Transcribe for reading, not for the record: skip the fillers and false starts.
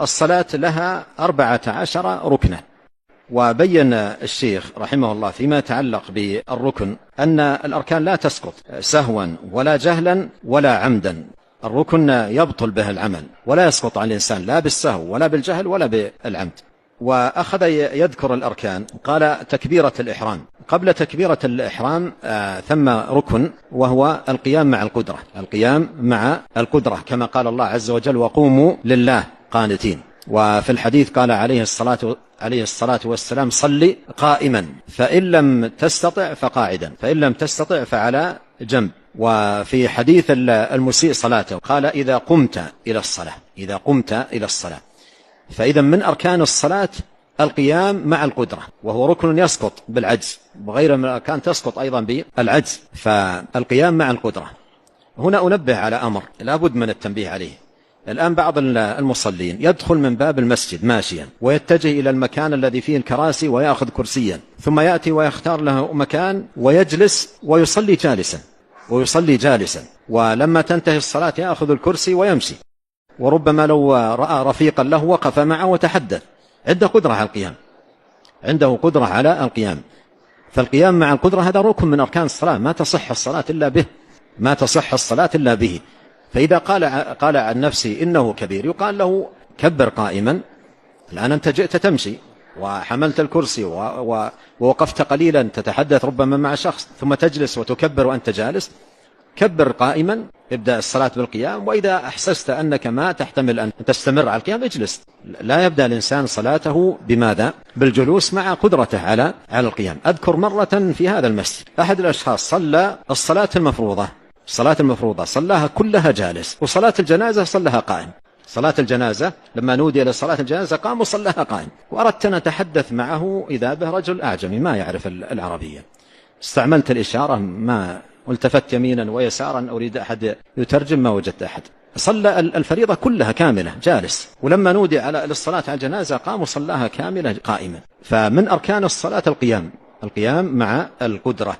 الصلاة لها 14 ركنا. وبين الشيخ رحمه الله فيما يتعلق بالركن أن الأركان لا تسقط سهوا ولا جهلا ولا عمدا. الركن يبطل به العمل ولا يسقط عن الإنسان لا بالسهو ولا بالجهل ولا بالعمد. وأخذ يذكر الأركان، قال تكبيرة الإحرام. قبل تكبيرة الإحرام ثم ركن وهو القيام مع القدرة، القيام مع القدرة كما قال الله عز وجل وقوموا لله قانتين. وفي الحديث قال عليه الصلاة والسلام صل قائما فإن لم تستطع فقاعدا فإن لم تستطع فعلى جنب. وفي حديث المسيء صلاته قال إذا قمت إلى الصلاة. فإذا من أركان الصلاة القيام مع القدرة، وهو ركن يسقط بالعجز، وغير من الأركان تسقط أيضا بالعجز، فالقيام مع القدرة. هنا أنبه على أمر لا بد من التنبيه عليه. الآن بعض المصلين يدخل من باب المسجد ماشيا ويتجه إلى المكان الذي فيه الكراسي ويأخذ كرسيا، ثم يأتي ويختار له مكان ويجلس ويصلي جالسا، ولما تنتهي الصلاة يأخذ الكرسي ويمشي، وربما لو رأى رفيقا له وقف معه وتحدث. عنده قدرة على القيام. فالقيام مع القدرة هذا ركن من أركان الصلاة، ما تصح الصلاة إلا به. فإذا قال عن نفسه إنه كبير يقال له كبر قائما. الآن أنت جئت تمشي وحملت الكرسي ووقفت قليلا تتحدث ربما مع شخص، ثم تجلس وتكبر وأنت جالس. كبر قائما، ابدأ الصلاة بالقيام، وإذا أحسست أنك ما تحتمل أن تستمر على القيام اجلس. لا يبدأ الإنسان صلاته بماذا؟ بالجلوس مع قدرته على القيام. أذكر مرة في هذا المسجد أحد الأشخاص صلى الصلاة المفروضة صلاها كلها جالس، وصلاة الجنازة صلاها قائم. صلاة الجنازة لما نودي إلى صلاة الجنازة قام وصلاها قائم، وأردت أن أتحدث معه إذا به رجل أعجمي ما يعرف العربية. استعملت الإشارة ما والتفت يمينا ويسارا أريد أحد يترجم، ما وجدت أحد. صلى الفريضة كلها كاملة جالس، ولما نودي على الصلاة على الجنازة قام وصلاها كاملة قائما. فمن أركان الصلاة القيام مع القدرة.